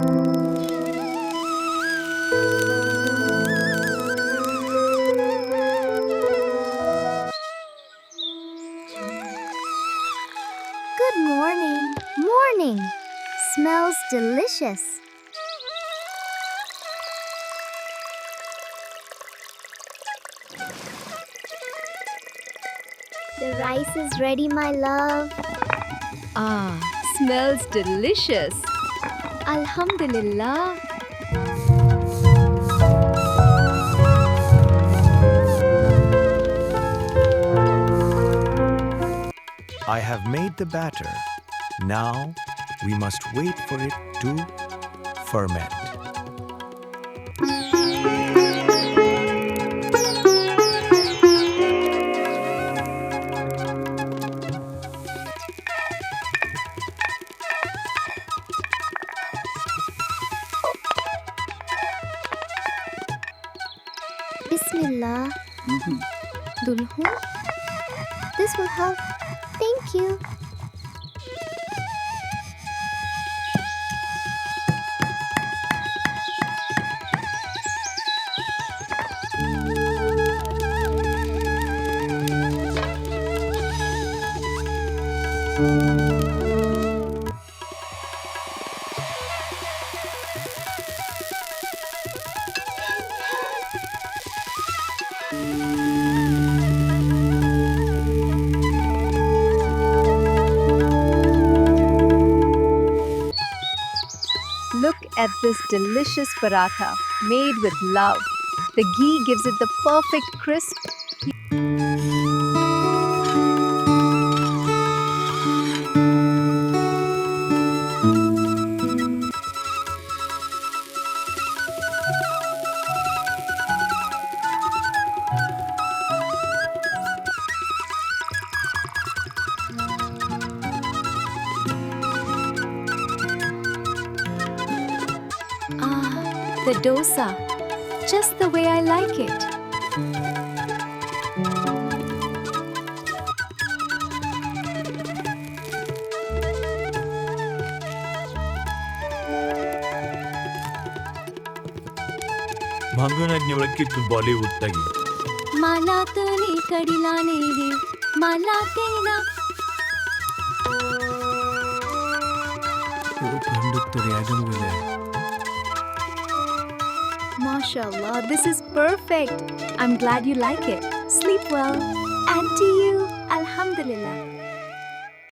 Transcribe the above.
Good morning. Morning. Smells delicious. The rice is ready, my love. Ah, smells delicious. Alhamdulillah. I have made the batter. Now we must wait for it to ferment. Bismillah. Dulhu. This will help. Thank you. Look at this delicious paratha made with love. The ghee gives it the perfect crisp. Ah, the dosa. Just the way I like it. ಮಂಗನಜ್ಞ ಒಳಕ್ಕಿತ್ತು Bollywood ತಾಗಿ ಮಾಲಾತನಿ ಕಡಿಲಾನೇಗೆ ಮಾಲಾತೇನ MashaAllah, this is perfect. I'm glad you like it. Sleep well. And to you, Alhamdulillah.